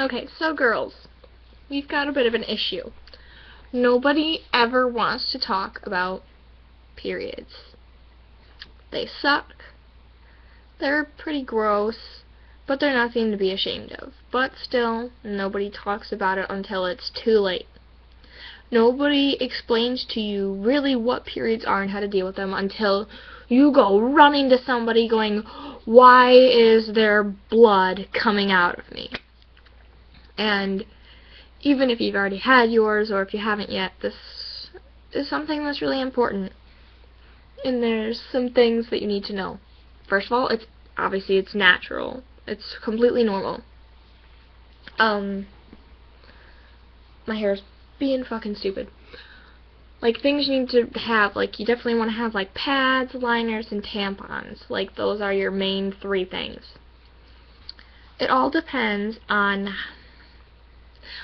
Okay, so girls, we've got a bit of an issue. Nobody ever wants to talk about periods. They suck. They're pretty gross, but they're nothing to be ashamed of. But still, nobody talks about it until it's too late. Nobody explains to you really what periods are and how to deal with them until you go running to somebody going, "Why is there blood coming out of me?" And even if you've already had yours or if you haven't yet, this is something that's really important. And there's some things that you need to know. First of all, it's natural. It's completely normal. My hair's being fucking stupid. Like, things you need to have, like, you definitely want to have, like, pads, liners, and tampons. Like, those are your main three things. It all depends on...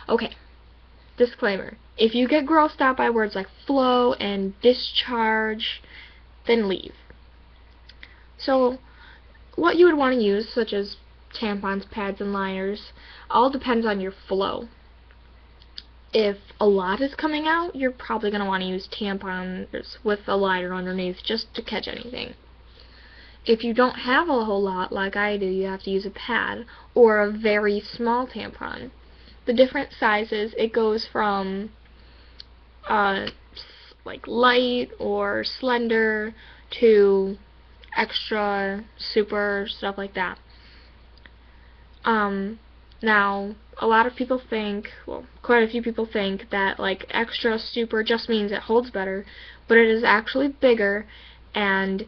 Okay, disclaimer. If you get grossed out by words like flow and discharge, then leave. So, what you would want to use, such as tampons, pads, and liners, all depends on your flow. If a lot is coming out, you're probably going to want to use tampons with a liner underneath just to catch anything. If you don't have a whole lot, like I do, you have to use a pad or a very small tampon. The different sizes, it goes from like light or slender to extra, super, stuff like that. Now, a lot of people think, well, quite a few people think that, like, extra super just means it holds better, but it is actually bigger, and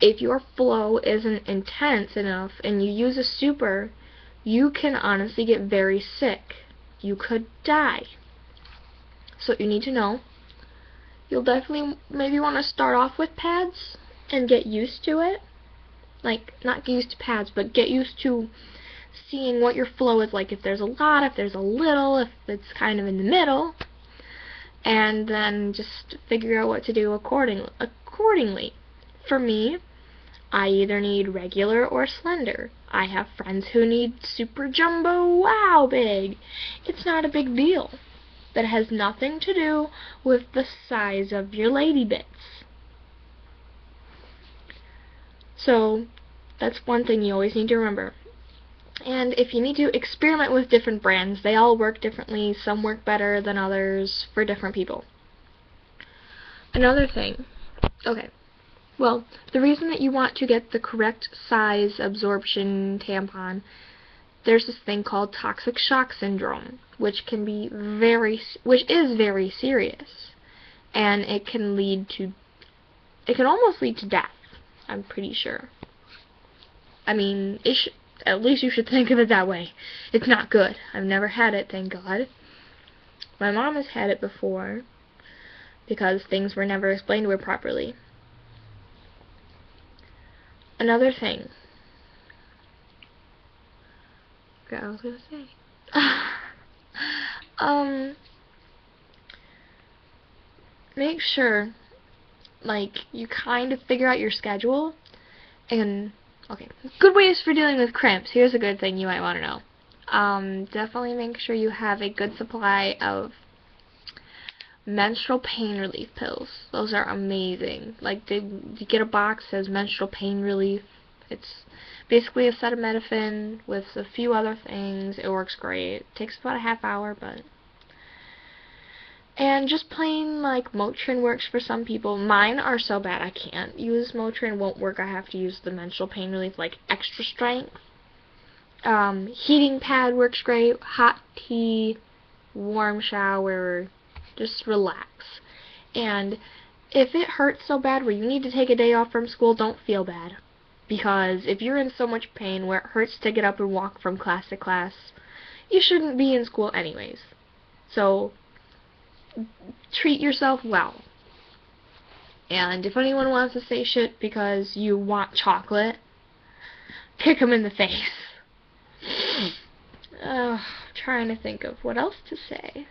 if your flow isn't intense enough and you use a super, you can honestly get very sick. You could die. So you need to know. You'll definitely maybe want to start off with pads and get used to it. Like, not get used to pads, but get used to seeing what your flow is like, if there's a lot, if there's a little, if it's kind of in the middle, and then just figure out what to do accordingly. For me, I either need regular or slender. I have friends who need super jumbo wow big. It's not a big deal. That has nothing to do with the size of your lady bits. So, that's one thing you always need to remember. And if you need to, experiment with different brands. They all work differently. Some work better than others for different people. Another thing. Okay. Well, the reason that you want to get the correct size absorption tampon, there's this thing called toxic shock syndrome, which is very serious. And it can almost lead to death, I'm pretty sure. I mean, at least you should think of it that way. It's not good. I've never had it, thank God. My mom has had it before because things were never explained to her properly. Another thing. I forgot what I was going to say. Make sure, like, you kind of figure out your schedule. And, okay, good ways for dealing with cramps. Here's a good thing you might want to know. Definitely make sure you have a good supply of menstrual pain relief pills. Those are amazing. Like, you get a box that says menstrual pain relief. It's basically a acetaminophen with a few other things. It works great. It takes about a half hour, but... And just plain, like, Motrin works for some people. Mine are so bad I can't use Motrin. Won't work. I have to use the menstrual pain relief, like, extra strength. Heating pad works great. Hot tea, warm shower, just relax. And if it hurts so bad where you need to take a day off from school, don't feel bad. Because if you're in so much pain where it hurts to get up and walk from class to class, you shouldn't be in school anyways. So, treat yourself well. And if anyone wants to say shit because you want chocolate, kick them in the face. Trying to think of what else to say.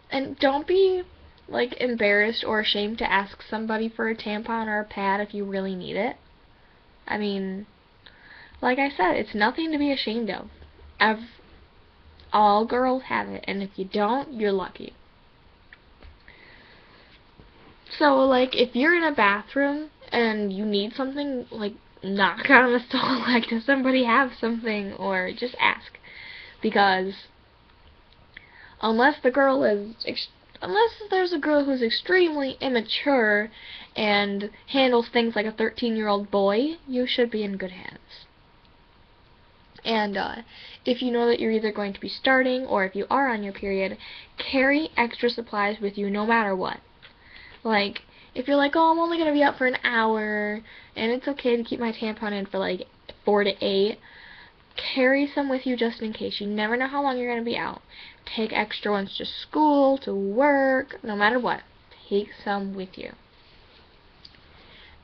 And don't be, like, embarrassed or ashamed to ask somebody for a tampon or a pad if you really need it. I mean, Like I said, it's nothing to be ashamed of. All girls have it, and if you don't, you're lucky. So, like, if you're in a bathroom and you need something, like, knock on the stall, like, does somebody have something, or just ask. Because unless there's a girl who's extremely immature and handles things like a 13-year-old boy, you should be in good hands. And if you know that you're either going to be starting or if you are on your period, carry extra supplies with you no matter what. Like, if you're like, oh, I'm only going to be out for an hour, and it's okay to keep my tampon in for like 4 to 8, carry some with you just in case. You never know how long you're going to be out. Take extra ones to school, to work, no matter what. Take some with you.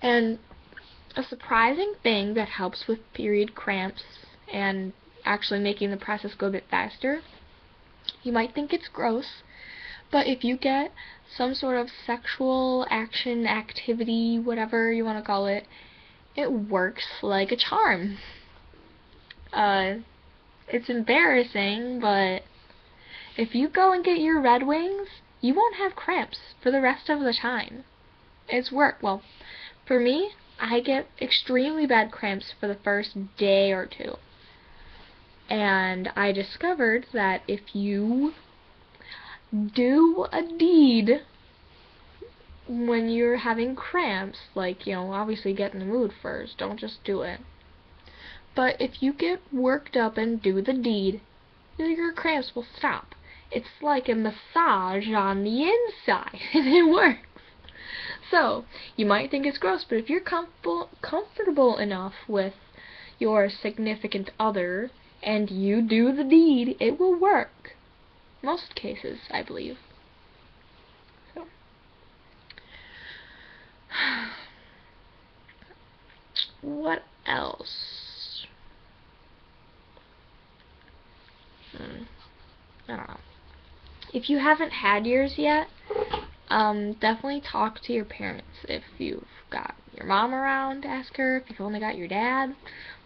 And a surprising thing that helps with period cramps and actually making the process go a bit faster, you might think it's gross, but if you get some sort of sexual action, activity, whatever you want to call it, it works like a charm. It's embarrassing, but if you go and get your Red Wings, you won't have cramps for the rest of the time. It's work. Well, for me, I get extremely bad cramps for the first day or two. And I discovered that if you do a deed when you're having cramps, like, obviously get in the mood first, don't just do it. But if you get worked up and do the deed, your cramps will stop. It's like a massage on the inside, and it works. So, you might think it's gross, but if you're comfortable enough with your significant other and you do the deed, it will work. Most cases, I believe. So. What else? I don't know. If you haven't had yours yet, definitely talk to your parents. If you've got your mom around, ask her. If you've only got your dad,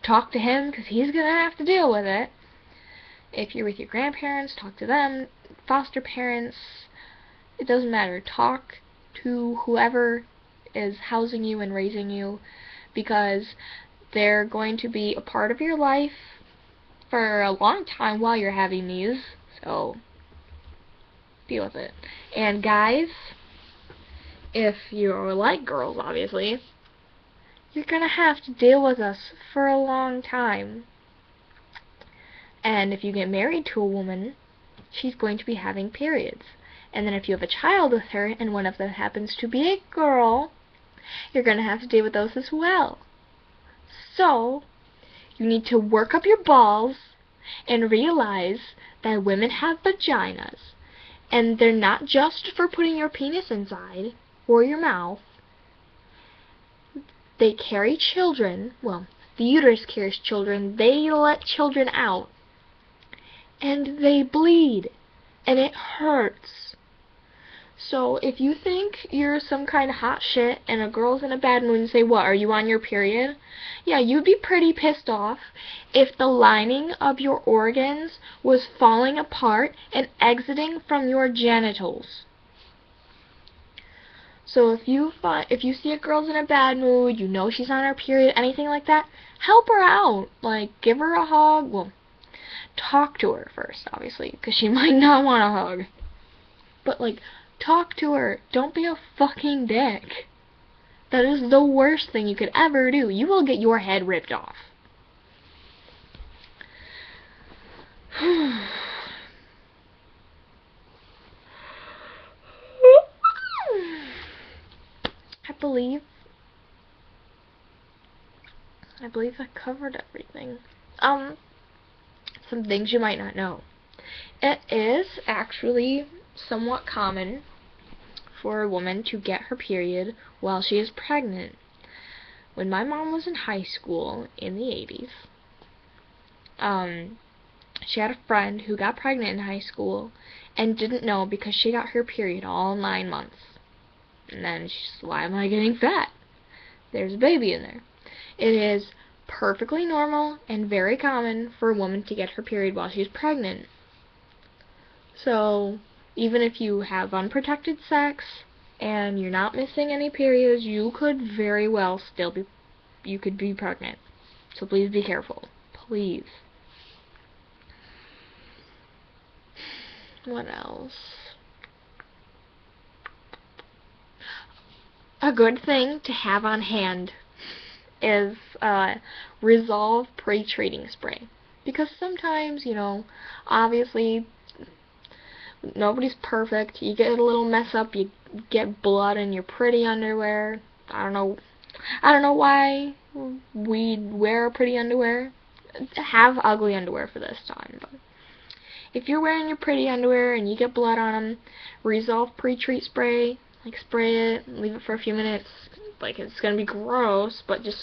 talk to him, because he's going to have to deal with it. If you're with your grandparents, talk to them. Foster parents, it doesn't matter. Talk to whoever is housing you and raising you, because they're going to be a part of your life for a long time while you're having these. So, deal with it. And guys, if you're like girls, obviously, you're gonna have to deal with us for a long time. And if you get married to a woman, she's going to be having periods. And then if you have a child with her, and one of them happens to be a girl, you're gonna have to deal with those as well. So, you need to work up your balls and realize that women have vaginas. And they're not just for putting your penis inside or your mouth. They carry children. Well, the uterus carries children. They let children out. And they bleed. And it hurts. So if you think you're some kind of hot shit and a girl's in a bad mood and say, what, are you on your period? Yeah, you'd be pretty pissed off if the lining of your organs was falling apart and exiting from your genitals. So if you see a girl's in a bad mood, you know she's on her period, anything like that, help her out. Like, give her a hug. Well, talk to her first, obviously, because she might not want a hug. But, like, talk to her. Don't be a fucking dick. That is the worst thing you could ever do. You will get your head ripped off. I believe I covered everything. Some things you might not know. It is actually somewhat common for a woman to get her period while she is pregnant. When my mom was in high school in the 80s, she had a friend who got pregnant in high school and didn't know because she got her period all 9 months. And then she's, why am I getting fat? There's a baby in there. It is perfectly normal and very common for a woman to get her period while she's pregnant. So, even if you have unprotected sex and you're not missing any periods, you could very well still be pregnant. So please be careful. Please. What else? A good thing to have on hand is Resolve pre-treating spray. Because sometimes, obviously nobody's perfect. You get a little mess up, you get blood in your pretty underwear. I don't know why we wear pretty underwear. Have ugly underwear for this time. But if you're wearing your pretty underwear and you get blood on them, Resolve pre-treat spray. Spray it, leave it for a few minutes. It's gonna be gross, but just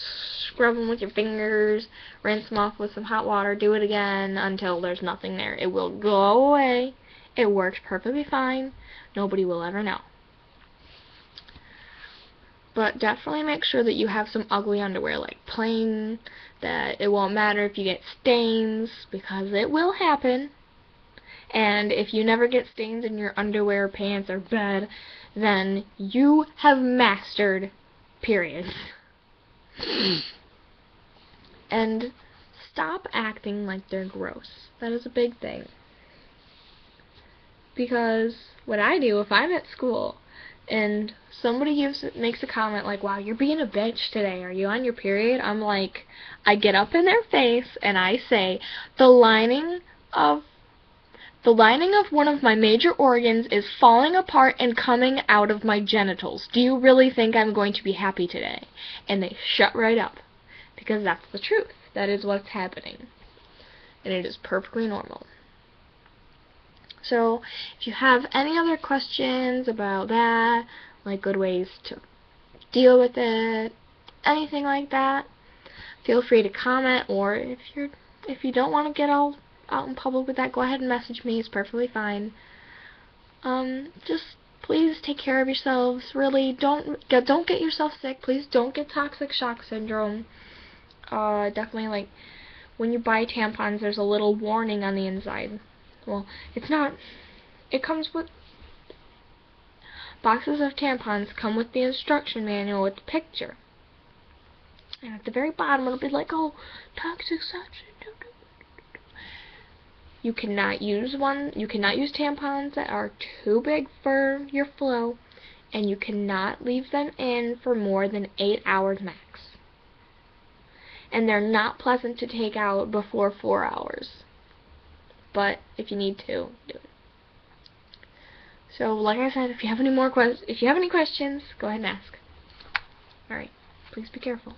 scrub them with your fingers, rinse them off with some hot water, do it again until there's nothing there. It will go away. It works perfectly fine. Nobody will ever know. But definitely make sure that you have some ugly underwear, plain, that it won't matter if you get stains, because it will happen. And if you never get stains in your underwear, pants, or bed, then you have mastered periods. And stop acting like they're gross. That is a big thing. Because what I do, if I'm at school and somebody makes a comment like, wow, you're being a bitch today, are you on your period? I'm like, I get up in their face and I say, the lining of one of my major organs is falling apart and coming out of my genitals. Do you really think I'm going to be happy today? And they shut right up. Because that's the truth. That is what's happening. And it is perfectly normal. So, if you have any other questions about that, good ways to deal with it, anything like that, feel free to comment, or if you don't want to get all out in public with that, go ahead and message me. It's perfectly fine. Just please take care of yourselves. Really, don't get yourself sick. Please don't get toxic shock syndrome. Definitely, when you buy tampons, there's a little warning on the inside. Well, it's not. It comes with boxes of tampons come with the instruction manual with the picture. And at the very bottom, it'll be oh, toxic shock syndrome. You cannot use tampons that are too big for your flow, and you cannot leave them in for more than 8 hours max. And they're not pleasant to take out before 4 hours. But if you need to, do it. So, like I said, if you have any questions, go ahead and ask. Alright, please be careful.